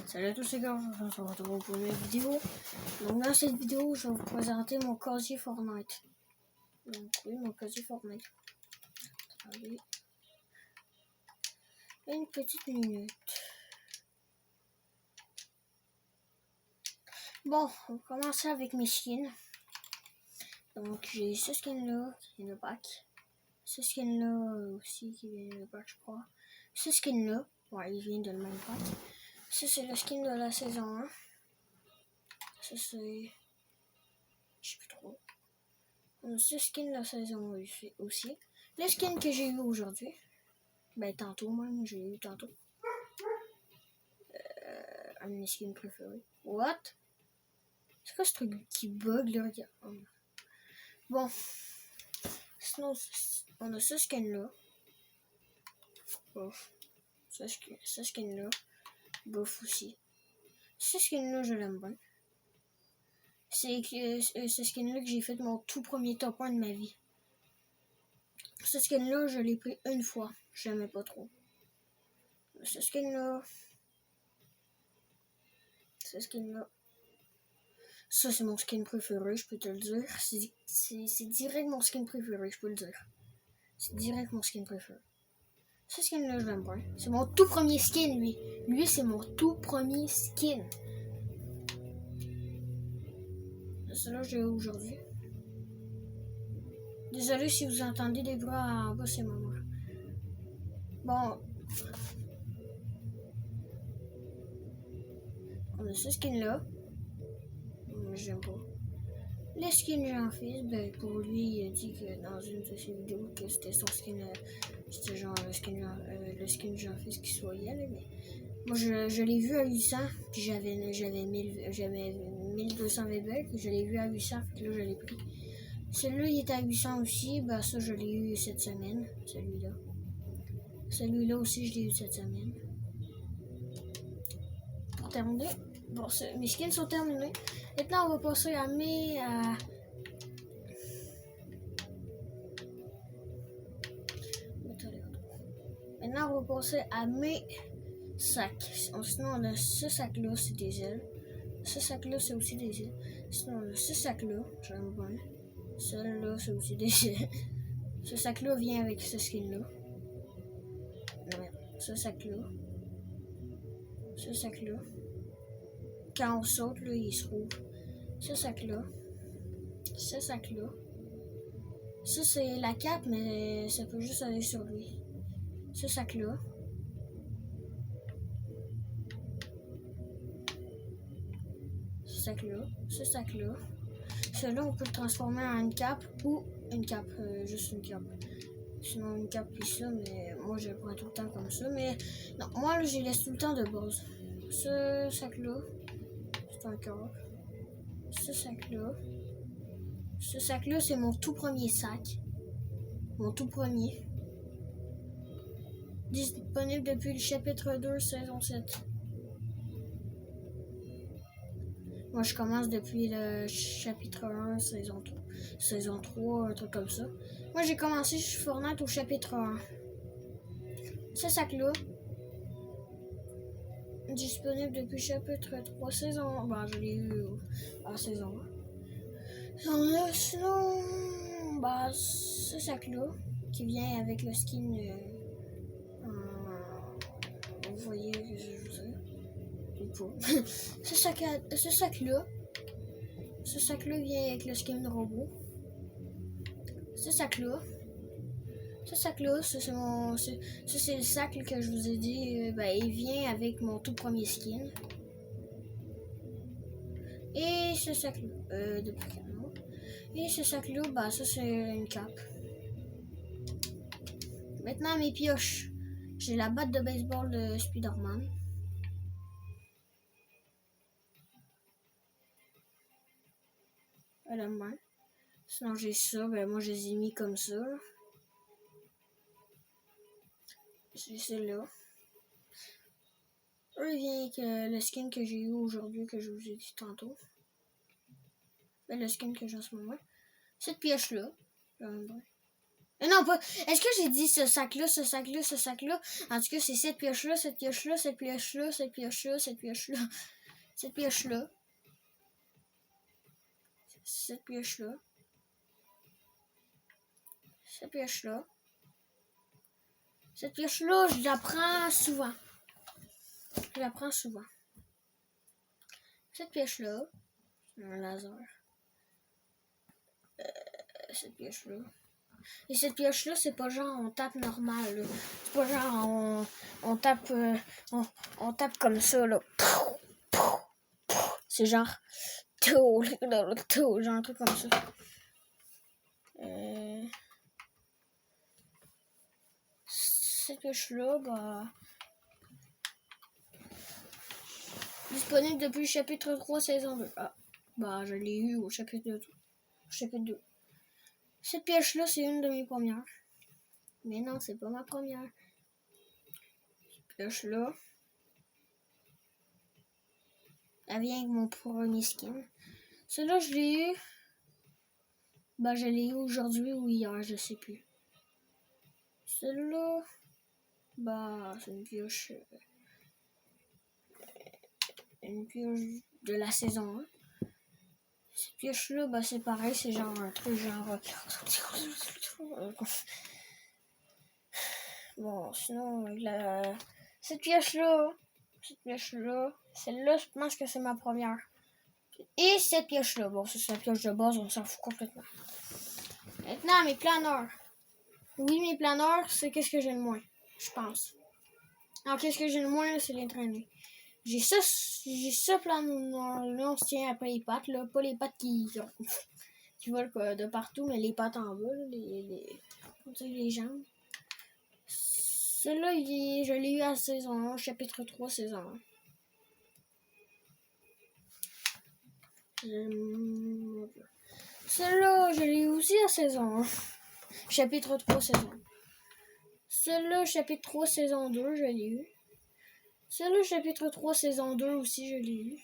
Salut à tous les gars, on se retrouve pour une nouvelle vidéo. Donc dans cette vidéo, je vais vous présenter mon casier Fortnite. Donc oui, mon casier Fortnite. Attendez. Une petite minute. Bon, on va commencer avec mes skins. Donc j'ai ce skin là qui est le pack. Ce skin là aussi qui vient de pack, je crois. Ce skin là, ouais, il vient de le même pack. Ça c'est le skin de la saison 1. Ça c'est... je sais plus trop. On a ce skin de la saison aussi. Le skin que j'ai eu aujourd'hui. Ben tantôt même, j'ai eu tantôt. Un de mes skins préférés. What? C'est quoi ce truc qui bug là? Regarde. Bon. Sinon, on a ce skin là. Bof. Ce skin là. Bof aussi. Ce skin là, je l'aime bien. C'est ce skin là que j'ai fait mon tout premier top 1 de ma vie. Ce skin là, je l'ai pris une fois. J'aimais pas trop. Ce skin là. Ce skin là. Ça, c'est mon skin préféré, je peux te le dire. C'est direct mon skin préféré, je peux le dire. C'est direct mon skin préféré. Ce skin-là, je l'aime bien. C'est mon tout premier skin, lui. Lui, c'est mon tout premier skin. C'est celui-là que j'ai eu aujourd'hui. Désolé si vous entendez des bruits en bas, c'est ma mère. Bon. On a ce skin-là. Mais j'aime pas. Le skin Jean-Fils, ben pour lui, il a dit que dans une de ses vidéos que c'était son skin, c'était genre le skin Jean-Fils qui soyait là, mais moi je l'ai vu à 800, puis j'avais 1200 VB, je l'ai vu à 800, puis là je l'ai pris. Celui-là il était à 800 aussi, ben ça je l'ai eu cette semaine, celui-là. Celui-là aussi je l'ai eu cette semaine. Pour terminer, bon mes skins sont terminés. Maintenant on va passer à mes... Maintenant, on va passer à mes sacs. Sinon, on a ce sac-là, c'est des ailes. Ce sac-là, c'est aussi des ailes. Sinon, on a ce sac-là, j'aime bien. Celui-là, c'est aussi des ailes. Ce sac-là vient avec ce skin-là. Ce sac-là. Ce sac-là. Quand on saute, là, il se roule. Ce sac-là. Ce sac-là. Ça, c'est la cape, mais ça peut juste aller sur lui. Ce sac-là. Ce sac-là. Ce sac-là. Celui-là, on peut le transformer en une cape ou une cape, juste une cape. Sinon, une cape puis ça, mais moi, je le prends tout le temps comme ça. Mais non, moi, là, je les laisse tout le temps de base. Ce sac-là, c'est un cœur. Ce sac-là. Ce sac-là, c'est mon tout premier sac. Mon tout premier. Disponible depuis le chapitre 2, saison 7. Moi, je commence depuis le chapitre 1, saison 3, un truc comme ça. Moi, j'ai commencé sur Fortnite au chapitre 1. Ce sac-là, disponible depuis chapitre 3, saison 1. Bah, je l'ai eu en saison 1. Sinon, bah, ce sac-là, qui vient avec le skin... vous voyez que je vous ai... ce sac-là vient avec le skin de robot. Ce sac-là, c'est le sac que je vous ai dit, il vient avec mon tout premier skin. Et ce sac-là, depuis quand? Et ce sac-là, bah ça c'est une cape. Maintenant mes pioches. J'ai la batte de baseball de Spider-Man. À la main. Sinon j'ai ça, ben moi je les ai mis comme ça. J'ai celle-là. Il vient avec le skin que j'ai eu aujourd'hui, que je vous ai dit tantôt. Ben, le skin que j'ai en ce moment. Cette pioche-là, j'aime bien. Non, pas. Est-ce que j'ai dit ce sac-là, ce sac-là, ce sac-là? En tout cas, c'est cette pioche-là, cette pioche-là, cette pioche-là, cette pioche-là, cette pioche-là, cette pioche-là, cette pioche-là, cette pioche-là. Cette pioche-là, je la prends souvent. Je la prends souvent. Cette pioche-là, un laser. Cette pioche-là. Et cette pioche-là, c'est pas genre on tape normal. Là. C'est pas genre on tape on tape comme ça. Là. C'est genre tout, genre un truc comme ça. Cette pioche-là, bah. Disponible depuis le chapitre 3, saison 2. Ah, bah je l'ai eu au chapitre 2. Chapitre 2. Cette pioche-là, c'est une de mes premières. Mais non, c'est pas ma première. Cette pioche-là, elle vient avec mon premier skin. Celle-là, je l'ai eu. Bah, je l'ai eu aujourd'hui ou hier, je sais plus. Celle-là, bah, c'est une pioche. Une pioche de la saison 1. Cette pioche-là, bah, c'est pareil, c'est genre un truc genre. Bon, sinon, cette pioche-là, celle-là, je pense que c'est ma première. Et cette pioche-là, bon, c'est la pioche de base, on s'en fout complètement. Maintenant, mes planeurs. Oui, mes planeurs, c'est qu'est-ce que j'ai le moins, je pense. Alors, qu'est-ce que j'ai le moins, c'est les traînées. J'ai ça planeur-là, on se tient après les pattes, là. Pas les pattes qui volent de partout, mais les pattes en bas, là, les jambes. Celui-là, je l'ai eu à saison 1, chapitre 3, saison 1. Celui-là, je l'ai eu aussi à saison 1. Chapitre 3, saison 1. Celui-là, chapitre 3, saison 2, je l'ai eu. Celui-là, chapitre 3, saison 2 aussi, je l'ai eu.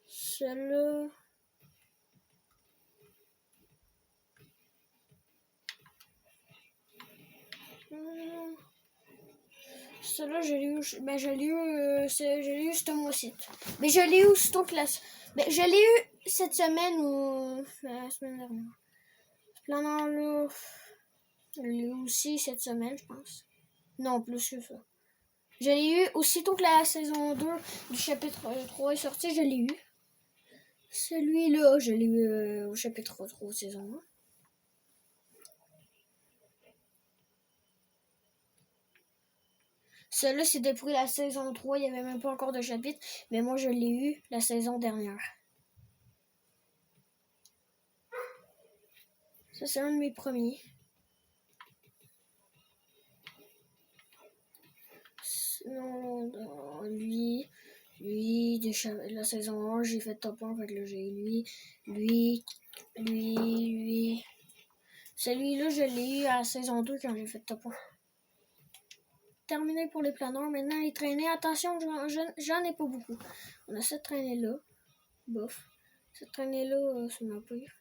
Celui-là... Celui-là, je l'ai eu... Ben, je l'ai eu ce mois-ci. Mais je l'ai eu aussitôt que la... Ben, je l'ai eu cette semaine ou... La semaine dernière. Ce planeur-là... Je l'ai eu aussi cette semaine, je pense. Non, plus que ça. Je l'ai eu aussitôt que la saison 2 du chapitre 3 est sortie, je l'ai eu. Celui-là, je l'ai eu au chapitre 3, saison 1. Celui-là, c'est depuis la saison 3, il n'y avait même pas encore de chapitre, mais moi, je l'ai eu la saison dernière. Ça, c'est un de mes premiers. Sinon, lui, de la saison 1, j'ai fait top 1, fait que là, j'ai lui. Celui-là, je l'ai eu à la saison 2 quand j'ai fait top 1. Terminé pour les planeurs. Maintenant, les traînées. Attention, j'en ai pas beaucoup. On a cette traînée-là. Bof. Cette traînée-là, c'est ma pire.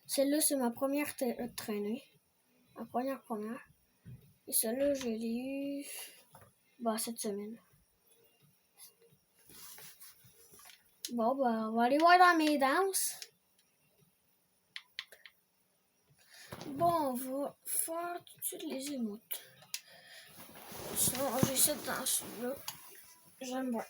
Celle-là, c'est ma première traînée. Ma première. Et celle-là, je l'ai eu cette semaine. Bon, on va aller voir dans mes danses. Bon, on va faire tout de suite les émoutes. Sinon, j'ai cette danse-là. J'aime bien.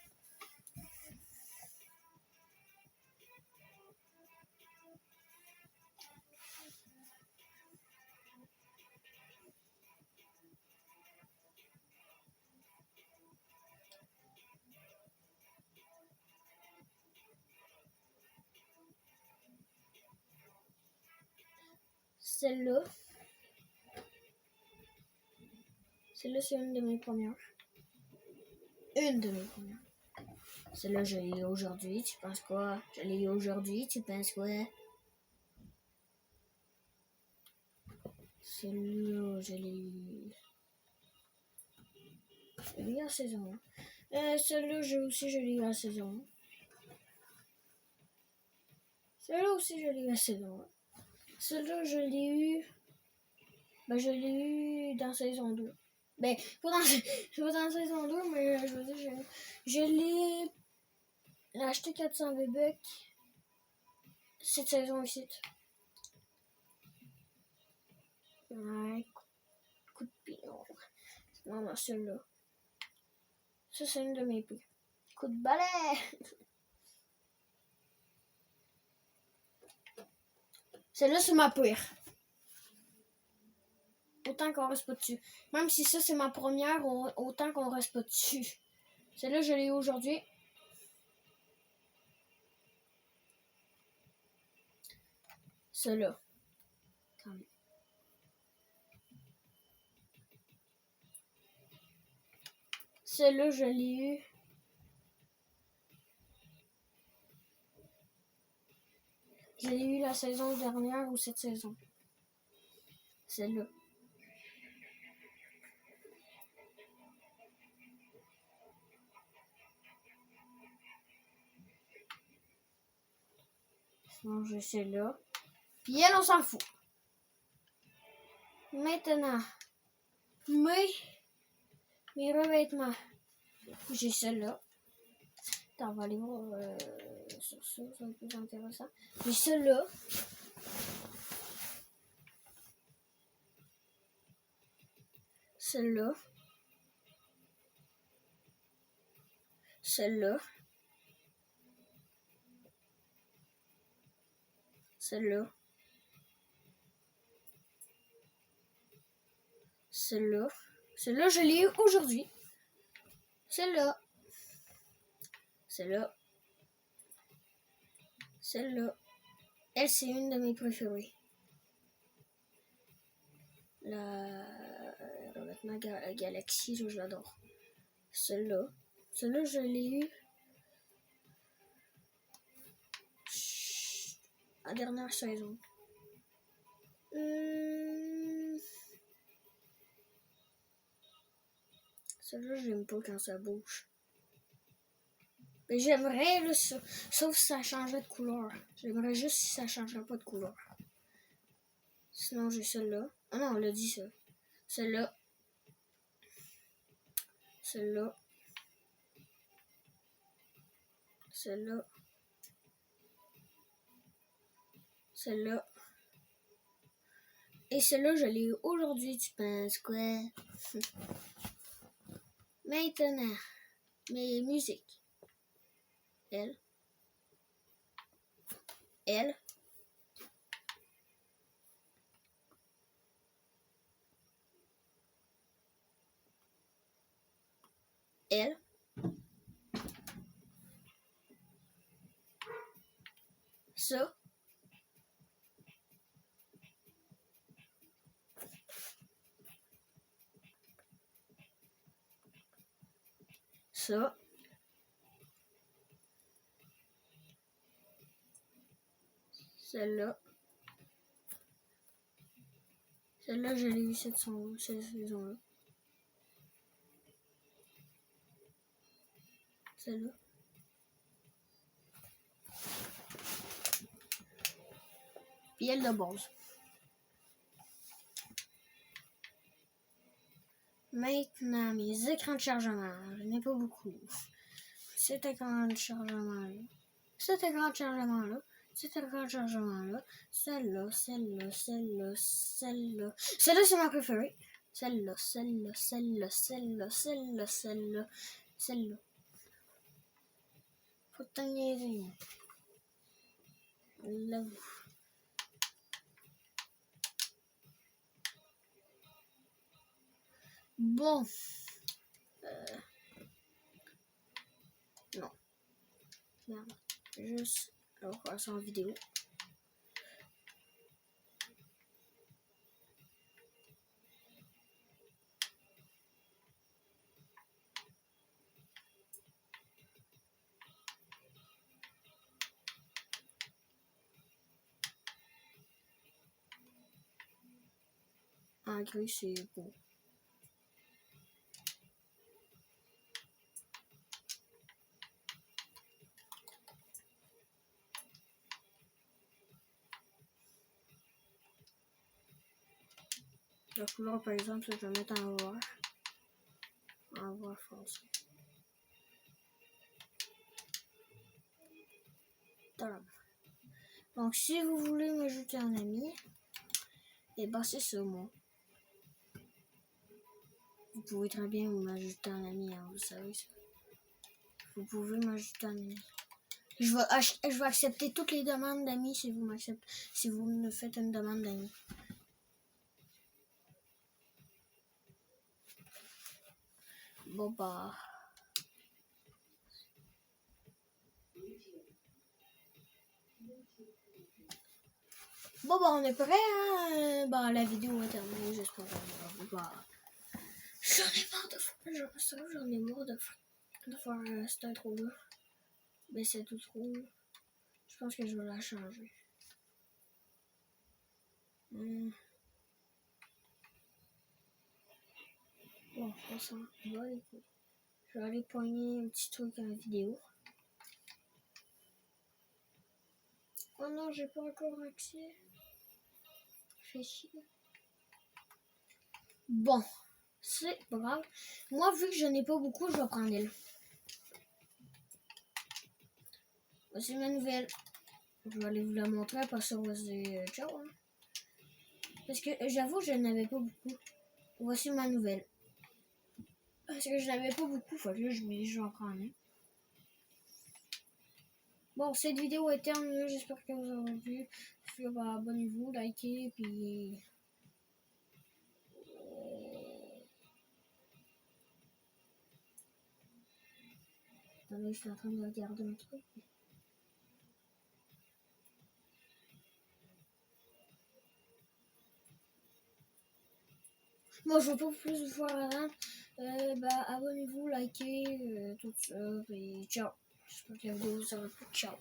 Celle-là, c'est une de mes premières. Une de mes premières. Celle-là, je l'ai eu aujourd'hui. Tu penses quoi? Je l'ai eu aujourd'hui. Tu penses quoi? Celle-là, je l'ai eu. Je l'ai eu en saison 1. Celle-là, je l'ai eu en saison 1. Celui-là aussi, je l'ai eu assez loin. Celui-là, je l'ai eu... Ben, je l'ai eu dans saison 2. Ben, pas dans saison 2, mais je veux dire, je l'ai acheté 400 bébés cette saison ici. Ouais, coup de pied. Non, celui-là. Ça, c'est une de mes plus. Coup de balai! Celle-là, c'est ma pire. Autant qu'on reste pas dessus. Même si ça, c'est ma première, autant qu'on reste pas dessus. Celle-là, je l'ai eu aujourd'hui. Celle-là. Quand même. Celle-là, je l'ai eu. Je l'ai eu la saison dernière ou cette saison. Celle-là. Sinon, j'ai celle-là. Puis elle, on s'en fout. Maintenant, mes revêtements. J'ai celle-là. Attends, on va aller voir sur ça, c'est un peu plus intéressant. J'ai celle-là. Celle-là. Celle-là. Celle-là. Celle-là. Celle-là, je l'ai eu aujourd'hui. Celle-là. Celle-là. Celle-là. Elle, c'est une de mes préférées. La revêtement Galaxy, je l'adore. Celle-là. Celle-là, je l'ai eu la dernière saison. Celle-là, j'aime pas quand ça bouge. Mais j'aimerais, là, sauf si ça changerait de couleur. J'aimerais juste si ça changerait pas de couleur. Sinon, j'ai celle-là. Ah non, on l'a dit ça. Celle-là. Celle-là. Celle-là. Celle-là. Et celle-là, je l'ai eu aujourd'hui, tu penses quoi? Maintenant, mes musiques. Elle. Elle. Elle. Ça. Ça. Celle-là. Celle-là, je l'ai eu cette saison-là. Celle-là. Puis elle de base. Maintenant, mes écrans de chargement. Je n'ai pas beaucoup. Cet écran de chargement-là. Cet écran de chargement-là. Cet écran de chargement-là. Celle-là, celle-là, celle-là, celle-là. Celle-là, c'est ma préférée. Celle-là, celle-là, celle-là, celle-là, celle-là, celle-là, celle-là. Faut t'en niaiser. Là. Bon. Non. Merde. Juste. Alors, on va faire en vidéo. En gris, c'est beau. La couleur, par exemple, je vais mettre en vert. En vert foncé. Donc, si vous voulez m'ajouter un ami, et ben c'est ça, moi. Vous pouvez très bien m'ajouter un ami, hein, vous savez ça. Vous pouvez m'ajouter un ami. Je vais accepter toutes les demandes d'amis si vous me faites une demande d'amis. Bon bah. Bon bah on est prêt, hein? Bah la vidéo est terminée, j'espère. Bah, j'en ai marre de faire cette intro là. Mais c'est tout trop. Je pense que je vais la changer. Bon, on s'en va les couilles. Je vais aller poigner un petit truc en vidéo. Oh non, j'ai pas encore accès. Fais chier. Bon, c'est pas grave. Moi, vu que je n'ai pas beaucoup, je vais prendre elle. Voici ma nouvelle. Je vais aller vous la montrer, après ça, on va se dire ciao. Hein. Parce que j'avoue, je n'avais pas beaucoup. Voici ma nouvelle. Parce que je n'avais pas beaucoup, faut que je vais en prendre. Hein. Bon, cette vidéo est terminée. J'espère que vous avez vu. Bah, abonnez-vous, likez, puis. Attendez, je suis en train de regarder un truc. Moi, je veux pas plus vous voir rien. Bah, abonnez-vous, likez, tout ça, et ciao. J'espère que la vidéo vous aura plu. Ciao.